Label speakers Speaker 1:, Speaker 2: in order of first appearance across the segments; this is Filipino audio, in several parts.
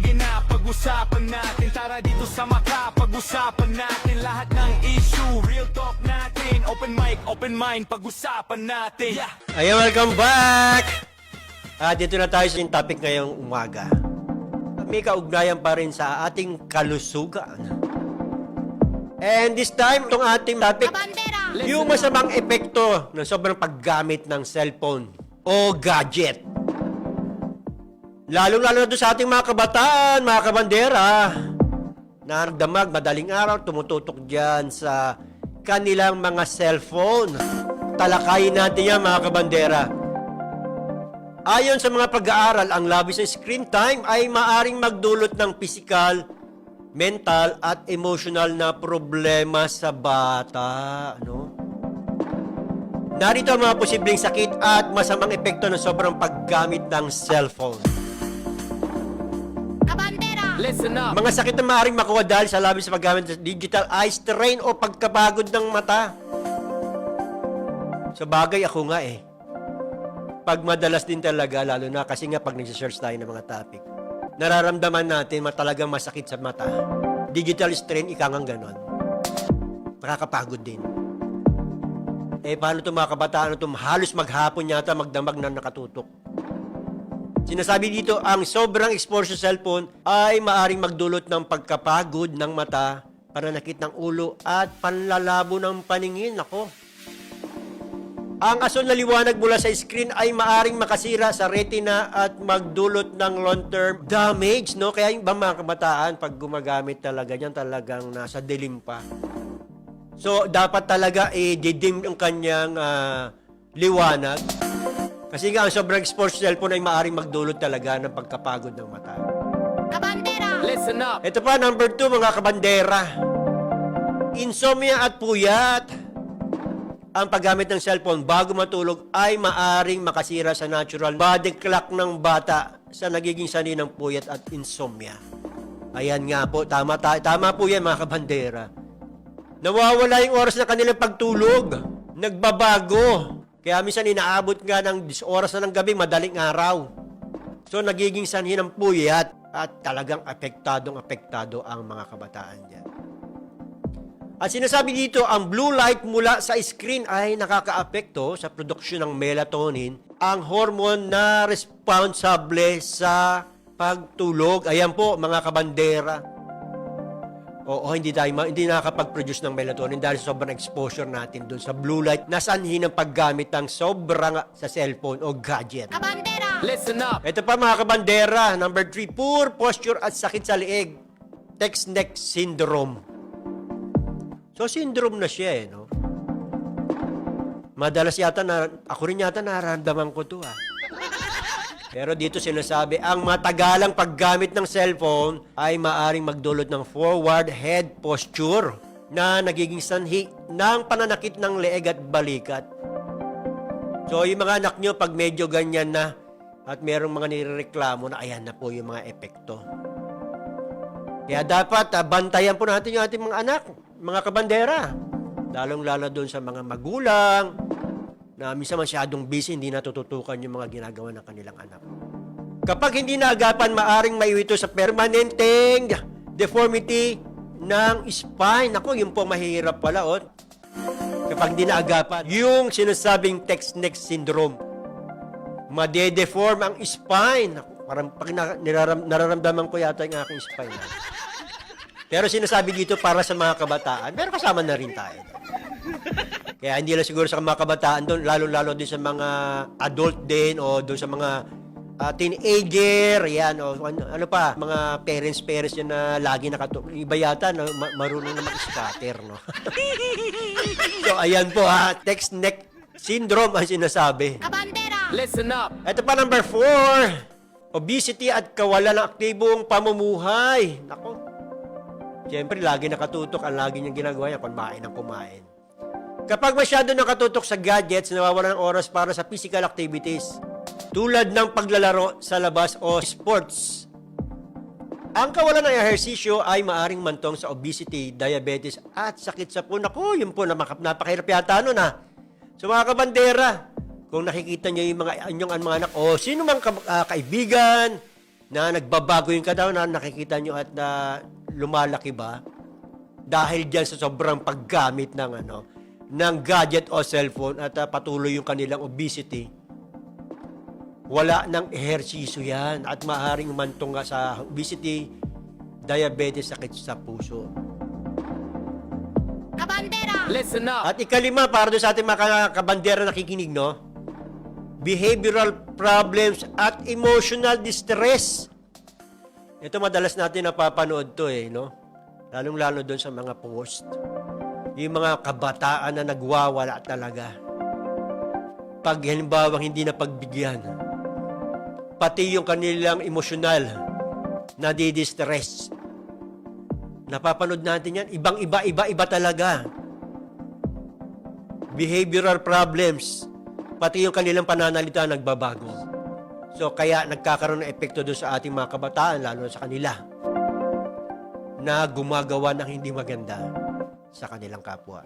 Speaker 1: Sige na, pag-usapan natin. Tara dito sa Maka, pag-usapan natin lahat ng issue. Real talk natin. Open mic, open mind, pag-usapan natin.
Speaker 2: Ayan, welcome back! Dito na tayo sa topic ngayong umaga. May kaugnayan pa rin sa ating kalusugan. And this time, itong ating topic, yung masamang epekto ng sobrang paggamit ng cellphone o gadget. Lalo-lalo doon sa ating mga kabataan, mga kabandera, na damag, madaling araw, tumututok dyan sa kanilang mga cellphone. Talakayin natin yan, mga kabandera. Ayon sa mga pag-aaral, ang labis sa screen time ay maaring magdulot ng physical, mental at emotional na problema sa bata. Narito ang mga posibleng sakit at masamang epekto ng sobrang paggamit ng cellphone.
Speaker 1: Listen up.
Speaker 2: Mga sakit na maaaring makuha dahil sa labis sa paggamit ng digital eye strain o pagkapagod ng mata. Sa bagay, ako nga pag madalas din talaga, lalo na kasi nga pag nagsisearch tayo ng mga topic, nararamdaman natin talagang masakit sa mata. Digital strain, ikangang ganon. Nakakapagod din. Paano itong mga kabataan ito? Halos maghapon yata magdamag na nakatutok. Sinasabi dito, ang sobrang exposure sa cellphone ay maaring magdulot ng pagkapagod ng mata, pananakit ng ulo, at panlalabo ng paningin. Ako. Ang asol na liwanag mula sa screen ay maaring makasira sa retina at magdulot ng long-term damage, no? Kaya yung mga kabataan, pag gumagamit talaga yan, talagang nasa dilim pa. So, dapat talaga didim ang kanyang liwanag. Kasi nga, ang sobrang exposure sa cellphone ay maaring magdulot talaga ng pagkapagod ng mata.
Speaker 1: Listen up.
Speaker 2: Ito pa, number 2, mga kabandera. Insomnia at puyat. Ang paggamit ng cellphone bago matulog ay maaring makasira sa natural body clock ng bata sa nagiging sanhi ng puyat at insomnia. Ayan nga po, tama po yan, mga kabandera. Nawawala yung oras na kanilang pagtulog. Nagbabago. Kaya minsan inaabot nga ng oras na ng gabi, madaling araw. So nagiging sanhi ng puyat at talagang apektado ang mga kabataan dyan. At sinasabi dito, ang blue light mula sa screen ay nakakaapekto sa produksyon ng melatonin, ang hormone na responsable sa pagtulog. Ayan po, mga kabandera. Oo, hindi nakakapag-produce ng melatonin dahil sa sobrang exposure natin doon sa blue light na sanhi ng paggamit ng sobrang sa cellphone o gadget.
Speaker 1: Listen up.
Speaker 2: Ito pa, mga kabandera. Number 3, poor posture at sakit sa liig. Text neck syndrome. So, syndrome na siya no? Madalas yata ako rin yata nararamdaman ko to Pero dito sinasabi, ang matagalang paggamit ng cellphone ay maaring magdulot ng forward head posture na nagiging sanhi ng pananakit ng leeg at balikat. So, yung mga anak nyo, pag medyo ganyan na at merong mga nirereklamo na ayan na po yung mga epekto. Kaya dapat bantayan po natin yung ating mga anak, mga kabandera. Lalong-lalo doon sa mga magulang na minsan masyadong busy, hindi natututukan yung mga ginagawa ng kanilang anak. Kapag hindi naagapan, maaring maiwito sa permanenteng deformity ng spine. Ako, yun po mahirap pala. Kapag hindi naagapan, yung sinasabing text neck syndrome, made-deform ang spine. Parang pag nararamdaman ko yata yung aking spine. Pero sinasabi dito para sa mga kabataan, pero kasama na rin tayo. Kaya hindi lang siguro sa mga kabataan doon, lalo-lalo din sa mga adult din o doon sa mga teenager, yan, o ano pa, mga parents yan na lagi nakatulog. Iba yata, na, marunong na mag-scatter, no? So, ayan po text neck syndrome ang sinasabi.
Speaker 1: Listen up.
Speaker 2: Ito pa, number 4, obesity at kawalan ng aktibong pamumuhay. Nako. Siyempre, lagi nakatutok, ang lagi niyang ginagawa yan, kumain ng kumain. Kapag masyado nakatutok sa gadgets, nawawalan ng oras para sa physical activities, tulad ng paglalaro sa labas o sports. Ang kawalan ng ehersisyo ay maaring mantong sa obesity, diabetes, at sakit sa puso. Naku, yun po, napakahirap yata nun So mga kabandera, kung nakikita niyo yung inyong mga anak, o sino mang kaibigan, na nagbabago yung katawan na nakikita nyo at na lumalaki ba dahil diyan sa sobrang paggamit ng gadget o cellphone at patuloy yung kanilang obesity. Wala ng ehersisyo yan at maaaring umantong nga sa obesity, diabetes, sakit sa puso.
Speaker 3: Kabandera!
Speaker 1: Listen up!
Speaker 2: At ikalima, para doon sa ating mga kabandera nakikinig, no? Behavioral problems at emotional distress. Ito madalas natin napapanood to no? Lalong-lalo doon sa mga post. Yung mga kabataan na nagwawala talaga. Pag halimbawa hindi na pagbigyan. Pati yung kanilang emosyonal na di-distress. Napapanood natin yan. Iba talaga. Behavioral problems. Pati yung kanilang pananalita nagbabago. So, kaya nagkakaroon ng epekto doon sa ating mga kabataan, lalo sa kanila, na gumagawa ng hindi maganda sa kanilang kapwa.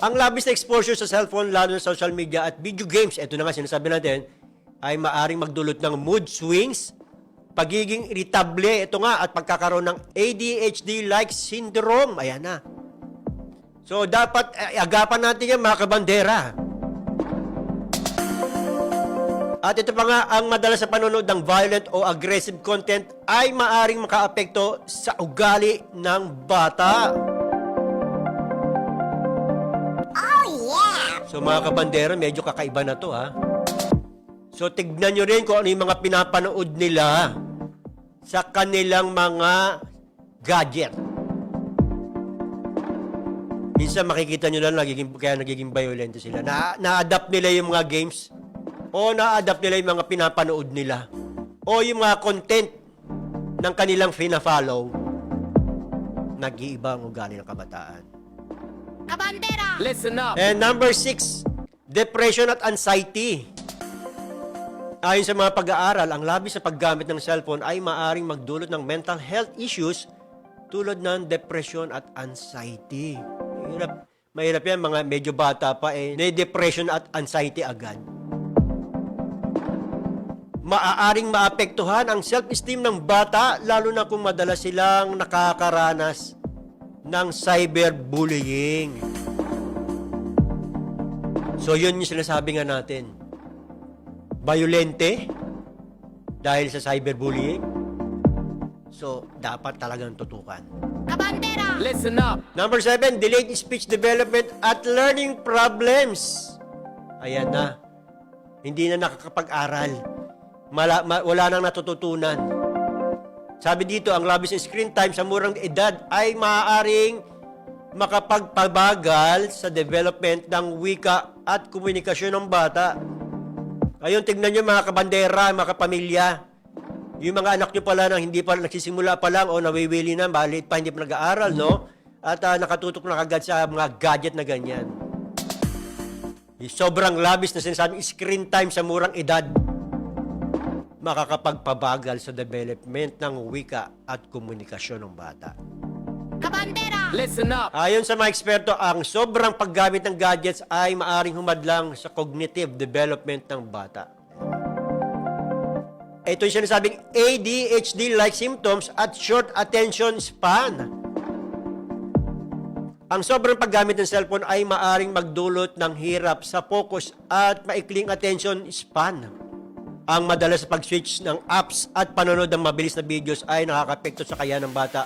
Speaker 2: Ang labis na exposure sa cellphone, lalo sa social media at video games, ito na nga sinasabi natin, ay maaring magdulot ng mood swings, pagiging irritable, ito nga, at pagkakaroon ng ADHD-like syndrome. Ayan na. So, dapat agapan natin yan, mga kabandera. At ito pa nga, ang madalas sa panonood ng violent o aggressive content ay maaring makaapekto sa ugali ng bata.
Speaker 3: Oh yeah!
Speaker 2: So, mga kabandera, medyo kakaiba na to, ha? So, tignan nyo rin kung ano yung mga pinapanood nila sa kanilang mga gadget. Minsan makikita nyo lang kaya nagiging violent sila. Na-adapt nila yung mga games o na-adapt nila yung mga pinapanood nila o yung mga content ng kanilang fina-follow. Nag-iiba ang ugali ng kabataan.
Speaker 3: Kabandera!
Speaker 1: Listen up!
Speaker 2: And number 6, depression at anxiety. Ayon sa mga pag-aaral, ang labis sa paggamit ng cellphone ay maaring magdulot ng mental health issues tulad ng depression at anxiety. Mahirap yan, mga medyo bata pa na-depression at anxiety agad. Maaaring maapektuhan ang self-esteem ng bata lalo na kung madalas silang nakakaranas ng cyberbullying. So yun yung sinasabi nga natin. Violente dahil sa cyberbullying. So, dapat talagang tutukan.
Speaker 3: Kabandera!
Speaker 1: Listen up!
Speaker 2: Number 7, delayed speech development at learning problems. Ayan na. Hindi na nakakapag-aral. Wala nang natututunan. Sabi dito, ang labis ng screen time sa murang edad ay maaaring makapagpabagal sa development ng wika at komunikasyon ng bata. Ayun, tignan nyo mga kabandera, mga kapamilya. Yung mga anak nyo pala na hindi pa nagsisimula pa lang o nawiwili na, balit pa hindi pa nag-aaral, no? At nakatutok na kagad sa mga gadget na ganyan. Yung sobrang labis na sinasabing screen time sa murang edad, makakapagpabagal sa development ng wika at komunikasyon ng bata.
Speaker 3: Kabandera!
Speaker 1: Listen up!
Speaker 2: Ayon sa mga eksperto, ang sobrang paggamit ng gadgets ay maaring humadlang sa cognitive development ng bata. Ito yung sinasabing ADHD-like symptoms at short attention span. Ang sobrang paggamit ng cellphone ay maaring magdulot ng hirap sa focus at maikling attention span. Ang madalas sa pag-switch ng apps at panonood ng mabilis na videos ay nakakapekto sa kaya ng bata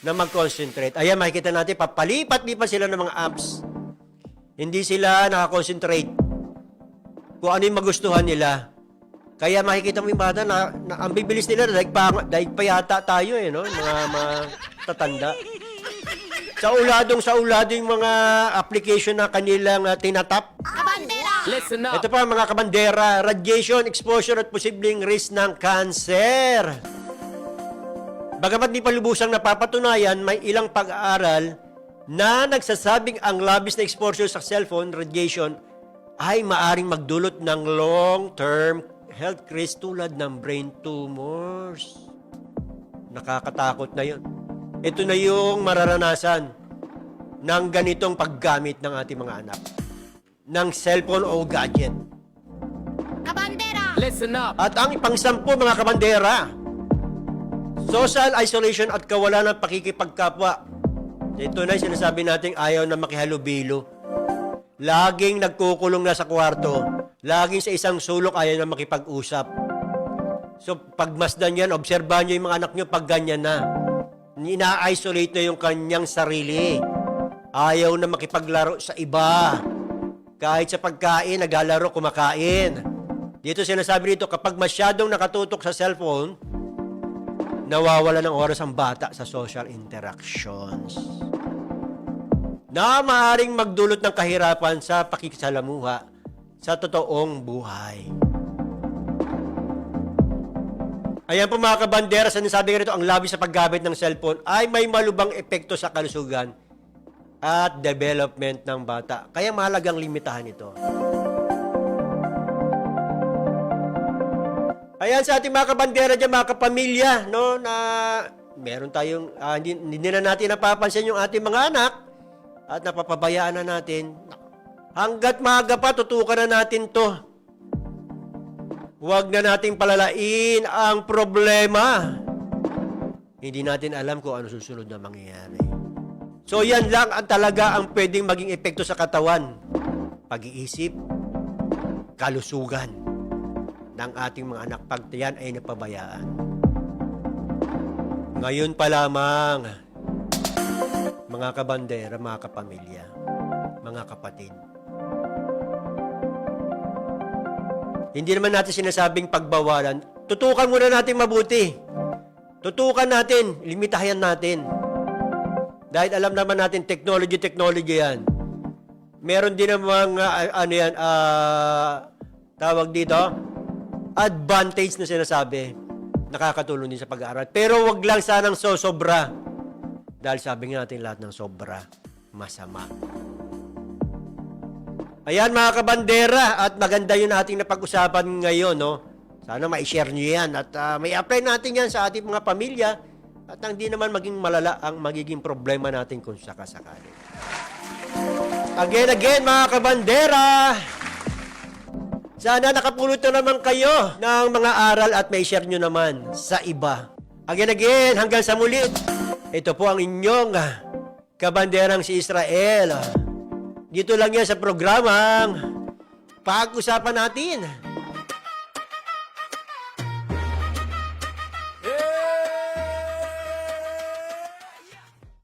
Speaker 2: na mag-concentrate. Ayan, makikita natin, papalipat-lipat sila ng mga apps. Hindi sila nakakonsentrate kung ano yung magustuhan nila. Kaya makikita mo yung bata na ang bibilis nila, daig pa yata tayo no? Mga tatanda. Sa ulado yung mga application na kanilang tinatap.
Speaker 3: Kabandera!
Speaker 1: Listen up!
Speaker 2: Ito pa mga kabandera, radiation, exposure at posibleng risk ng cancer. Bagamat di pa lubusang napapatunayan, may ilang pag-aaral na nagsasabing ang labis na exposure sa cellphone radiation ay maaring magdulot ng long-term health risk tulad ng brain tumors. Nakakatakot na yun. Ito na yung mararanasan ng ganitong paggamit ng ating mga anak ng cellphone o gadget.
Speaker 3: Kabandera!
Speaker 1: Listen up.
Speaker 2: At ang pang-10 mga kabandera, social isolation at kawalan ng pakikipagkapwa. Ito na yung sinasabi nating ayaw na makihalubilo. Laging nagkukulong na sa kwarto. Laging sa isang sulok ayaw na makipag-usap. So, pagmasdan yan, obserbahan nyo yung mga anak nyo pag ganyan na. Ina-isolate na yung kanyang sarili. Ayaw na makipaglaro sa iba. Kahit sa pagkain, naglalaro, kumakain. Dito sinasabi dito, kapag masyadong nakatutok sa cellphone, nawawala ng oras ang bata sa social interactions. Na maaaring magdulot ng kahirapan sa pakikisalamuha sa totoong buhay. Ayan po mga kabandera, sinasabi nga rito, ang labis sa paggamit ng cellphone ay may malubang epekto sa kalusugan at development ng bata. Kaya mahalagang limitahan ito. Ayan sa ating mga kabandera dyan, mga kapamilya, no, na meron tayong, hindi na natin napapansin yung ating mga anak at napapabayaan na natin. Hanggat maaga pa, tutukan na natin to. Huwag na nating palalain ang problema. Hindi natin alam kung ano susunod na mangyayari. So yan lang ang talaga ang pwedeng maging epekto sa katawan. Pag-iisip, kalusugan ng ating mga anak pag yan ay napabayaan. Ngayon pa lamang, mga kabandera, mga kapamilya, mga kapatid. Hindi naman natin sinasabing pagbawalan. Tutukan muna natin mabuti. Tutukan natin, limitahan natin. Dahil alam naman natin, technology yan. Meron din namang, tawag dito, advantage na sinasabi. Nakakatulong din sa pag-aaral. Pero wag lang sanang sobra. Dahil sabi nga natin lahat ng sobra, masama. Ayan mga kabandera, at maganda yun ating napag-usapan ngayon, no? Sana ma-share nyo yan at may apply natin yan sa ating mga pamilya at hindi naman maging malala ang magiging problema natin kung sakasakali. Again, mga kabandera, sana nakapulot na naman kayo ng mga aral at may share nyo naman sa iba. Again, hanggang sa muli, ito po ang inyong kabanderang si Israel. Dito lang yan sa programang Pag-usapan Natin.